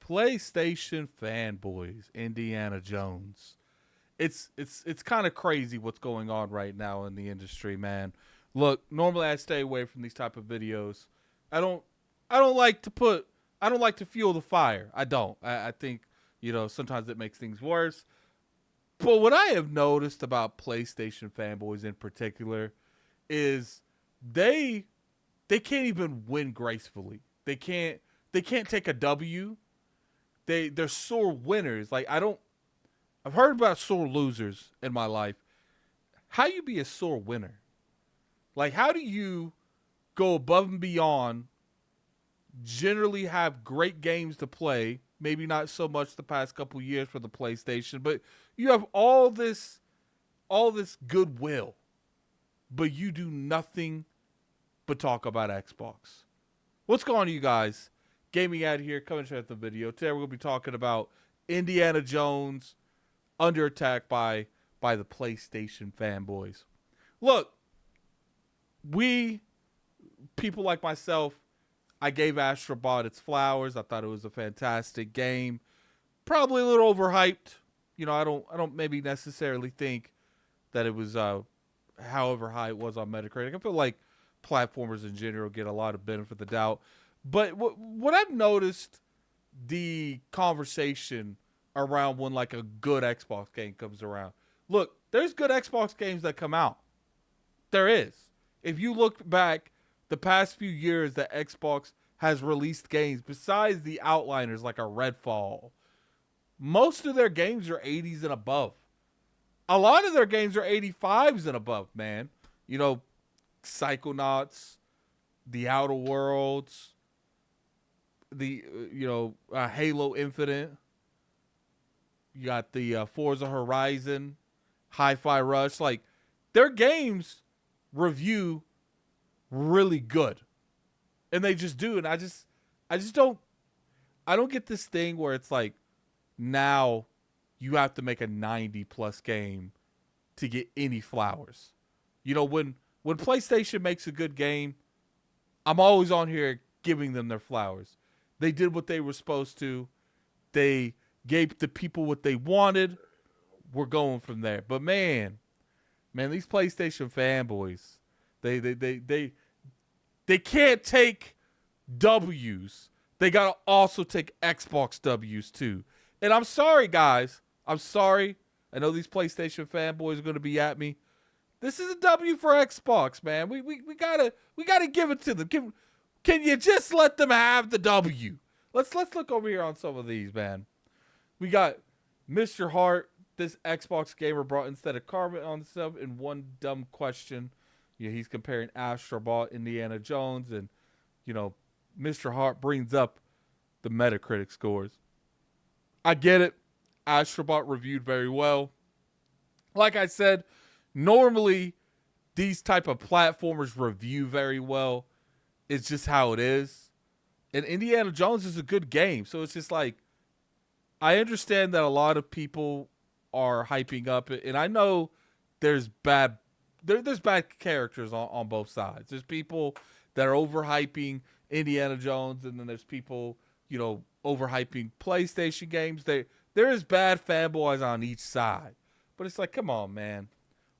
PlayStation Fanboys, Indiana Jones. It's kind of crazy what's going on right now in the industry, man. Look, normally I stay away from these type of videos. I don't I don't like to put I don't like to fuel the fire. I don't. I think, sometimes it makes things worse. But what I have noticed about PlayStation Fanboys in particular is they they can't even win gracefully. They can't take a W. They're sore winners. Like I've heard about sore losers in my life. How you be a sore winner? Like how do you go above and beyond, generally have great games to play, maybe not so much the past couple years for the PlayStation, but you have all this goodwill, but you do nothing but talk about Xbox. What's going on, you guys? Gaming out here, coming to the video. Today we're going to be talking about Indiana Jones under attack by the PlayStation Fanboys. Look, people like myself, I gave Astrobot its flowers. I thought it was a fantastic game. Probably a little overhyped. I don't maybe necessarily think that it was however high it was on Metacritic. I feel like platformers in general get a lot of benefit of the doubt. But what I've noticed, the conversation around when like a good Xbox game comes around. Look, there's good Xbox games that come out. There is. If you look back the past few years that Xbox has released games, besides the outliners like a Redfall, most of their games are 80s and above. A lot of their games are 85s and above, man. Psychonauts, The Outer Worlds, the Halo Infinite. You got the Forza Horizon, Hi-Fi Rush. Like, their games review really good, and they just do. And I just don't get this thing where it's like now you have to make a 90+ game to get any flowers. When PlayStation makes a good game, I'm always on here giving them their flowers. They did what they were supposed to. They gave the people what they wanted. We're going from there. But man, these PlayStation Fanboys, they can't take W's. They gotta also take Xbox W's too. And I'm sorry, guys. I'm sorry. I know these PlayStation Fanboys are gonna be at me. This is a W for Xbox, man. We gotta give it to them. Can you just let them have the W? Let's look over here on some of these, man. We got Mr. Hart. This Xbox gamer brought instead of Carbon on stuff in one dumb question. He's comparing Astrobot, Indiana Jones, and Mr. Hart brings up the Metacritic scores. I get it. Astrobot reviewed very well. Like I said, normally these type of platformers review very well. It's just how it is. And Indiana Jones is a good game. So it's just like, I understand that a lot of people are hyping up it. And I know there's bad characters on both sides. There's people that are overhyping Indiana Jones. And then there's people, overhyping PlayStation games. There is bad fanboys on each side. But it's like, come on, man.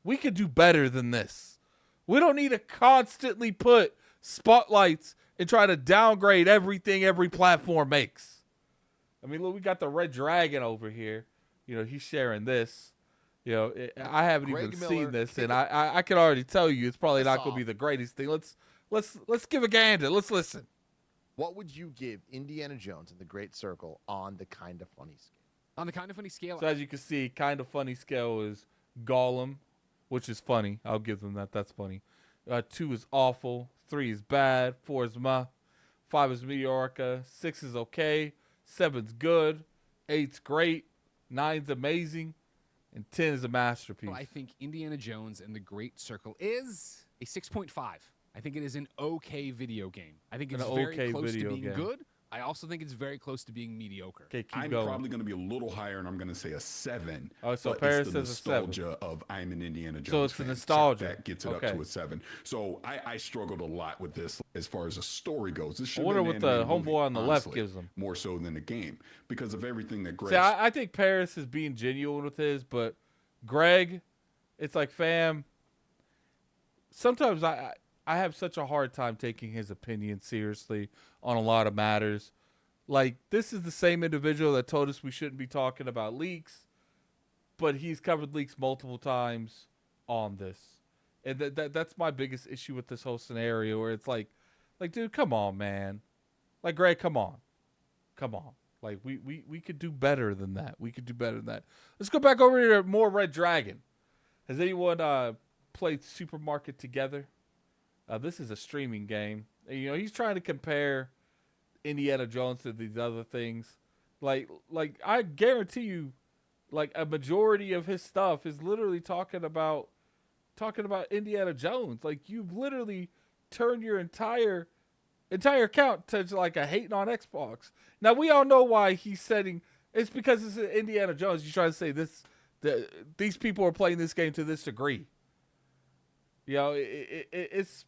We could do better than this. We don't need to constantly put spotlights and try to downgrade everything every platform makes. I mean, look, we got the Red Dragon over here. He's sharing this. I haven't even seen this, and I can already tell you it's probably not going to be the greatest thing. Let's give a gander. Let's listen. What would you give Indiana Jones and the Great Circle on the Kind of Funny scale? On the Kind of Funny scale, So as you can see, Kind of Funny scale is Gollum, which is funny. I'll give them that. That's funny. 2 is awful. 3 is bad. 4 is meh. 5 is mediocre. 6 is okay. 7's good. 8's great. 9's amazing. And 10 is a masterpiece. I think Indiana Jones and the Great Circle is a 6.5. I think it is an okay video game. I think it's very close to being good, I also think it's very close to being mediocre. Okay, keep I'm going. probably going to be a little higher, and I'm going to say a 7. Oh, so but Paris it's the says a 7. nostalgia of I'm an Indiana Jones So it's the fan. nostalgia. That gets it up to a 7. So I struggled a lot with this as far as the story goes. This should I wonder be what an the animated movie, homeboy on the left honestly, gives him. more so than the game because of everything that Greg. See, I think Paris is being genuine with his, but Greg, it's like, fam, sometimes I have such a hard time taking his opinion seriously on a lot of matters. Like, this is the same individual that told us we shouldn't be talking about leaks, but he's covered leaks multiple times on this. And that's my biggest issue with this whole scenario, where it's like, dude, come on, man. Like, Greg, come on. Come on. Like, we could do better than that. We could do better than that. Let's go back over to more Red Dragon. Has anyone played Supermarket Together? This is a streaming game. You know, he's trying to compare Indiana Jones to these other things. Like I guarantee you, like, a majority of his stuff is literally talking about Indiana Jones. Like, you've literally turned your entire account to like a hating on Xbox. Now, we all know why he's setting. It's because it's Indiana Jones. You try to say these people are playing this game to this degree. You know, it's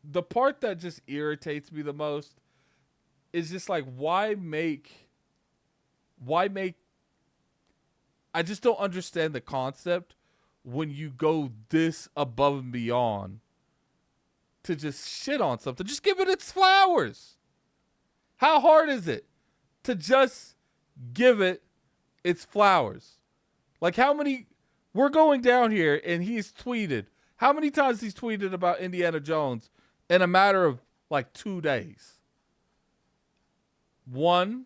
the part that just irritates me the most is just like, why make I just don't understand the concept when you go this above and beyond to just shit on something. Just give it its flowers. How hard is it to just give it its flowers? Like, how many, we're going down here and he's tweeted, how many times he's tweeted about Indiana Jones in a matter of like 2 days? 1,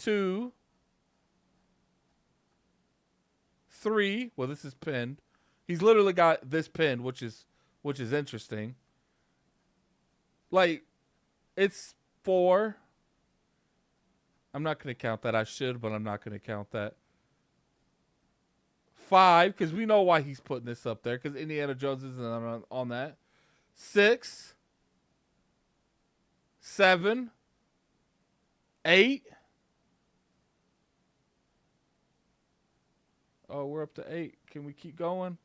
2, 3. Well, this is pinned. He's literally got this pinned, which is interesting. Like, it's 4. I'm not going to count that. I should, but I'm not going to count that. 5, because we know why he's putting this up there, because Indiana Jones isn't on that. 6, 7, 8. Oh, we're up to 8. Can we keep going?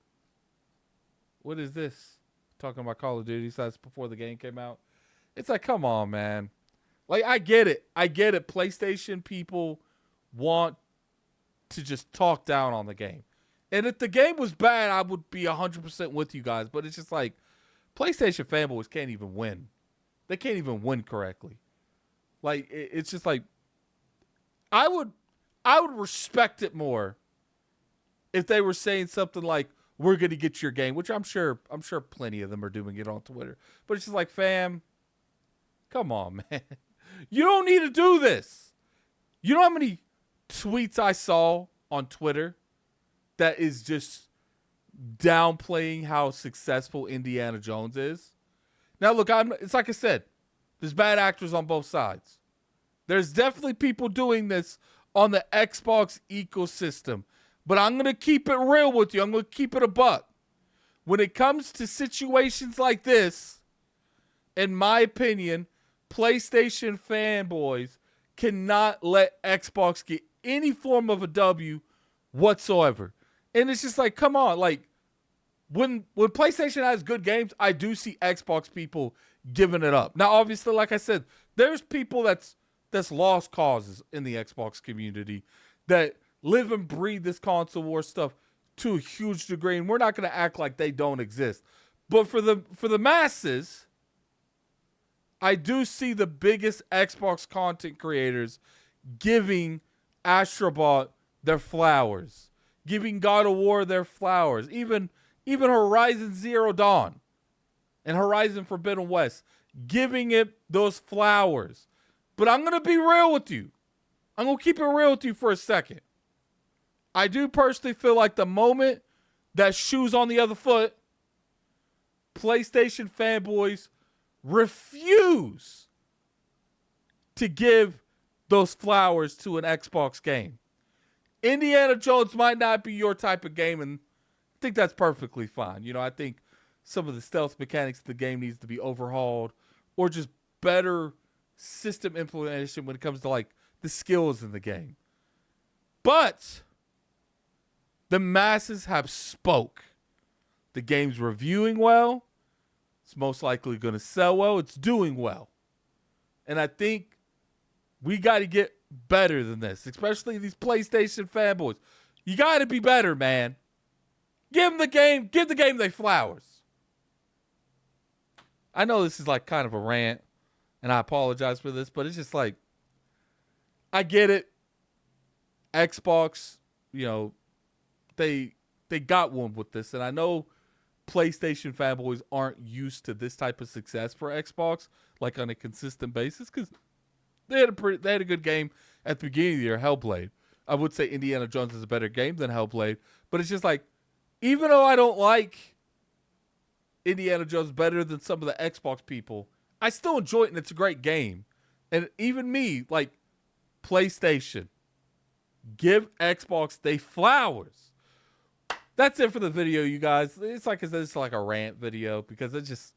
What is this? Talking about Call of Duty, so that's before the game came out. It's like, come on, man. Like, I get it. PlayStation people want to just talk down on the game. And if the game was bad, I would be 100% with you guys. But it's just like, PlayStation fanboys can't even win. They can't even win correctly. Like, it's just like, I would respect it more if they were saying something like, we're going to get your game, which I'm sure plenty of them are doing it on Twitter. But it's just like, fam, come on, man. You don't need to do this. You know how many tweets I saw on Twitter that is just downplaying how successful Indiana Jones is? Now, look, it's like I said, there's bad actors on both sides. There's definitely people doing this on the Xbox ecosystem. But I'm going to keep it real with you. I'm going to keep it a buck. When it comes to situations like this, in my opinion, PlayStation fanboys cannot let Xbox get any form of a W whatsoever. And it's just like, come on. Like, when PlayStation has good games, I do see Xbox people giving it up. Now, obviously, like I said, there's people that's lost causes in the Xbox community that live and breathe this console war stuff to a huge degree, and we're not going to act like they don't exist. But for the masses, I do see the biggest Xbox content creators giving Astrobot their flowers, giving God of War their flowers, even Horizon Zero Dawn and Horizon Forbidden West, giving it those flowers. But I'm going to be real with you. I'm going to keep it real with you for a second. I do personally feel like the moment that shoe's on the other foot, PlayStation fanboys refuse to give those flowers to an Xbox game. Indiana Jones might not be your type of game, and I think that's perfectly fine. You know, I think some of the stealth mechanics of the game needs to be overhauled or just better system implementation when it comes to like the skills in the game. But the masses have spoke. The game's reviewing well. It's most likely going to sell well. It's doing well. And I think we got to get better than this, especially these PlayStation fanboys. You got to be better, man. Give the game their flowers. I know this is like kind of a rant, and I apologize for this, but it's just like, I get it. Xbox, you know, they got one with this, and I know PlayStation fanboys aren't used to this type of success for Xbox, like on a consistent basis, because they had a good game at the beginning of the year, Hellblade. I would say Indiana Jones is a better game than Hellblade, but it's just like, even though I don't like Indiana Jones better than some of the Xbox people, I still enjoy it, and it's a great game. And even me, like, PlayStation, give Xbox they flowers. That's it for the video, you guys. It's like a rant video, because it's just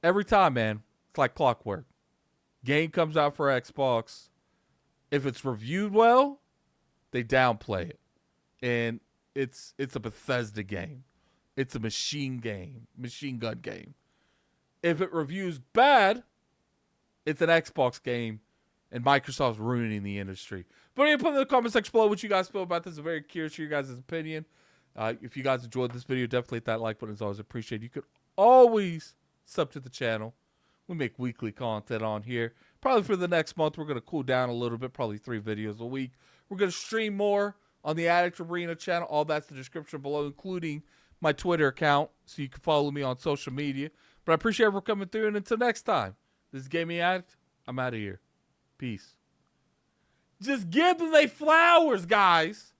every time, man, it's like clockwork. Game comes out for Xbox. If it's reviewed well, they downplay it. And it's a Bethesda game. It's a machine gun game. If it reviews bad, it's an Xbox game, and Microsoft's ruining the industry. But you put in the comment section below what you guys feel about this. I'm very curious to your guys' opinion. If you guys enjoyed this video, definitely hit that like button. It's always appreciated. You could always sub to the channel. We make weekly content on here. Probably for the next month, we're going to cool down a little bit, probably 3 videos a week. We're going to stream more on the Addict Arena channel. All that's in the description below, including my Twitter account, so you can follow me on social media. But I appreciate everyone coming through, and until next time, this is Gaming Addict. I'm out of here. Peace. Just give them they flowers, guys.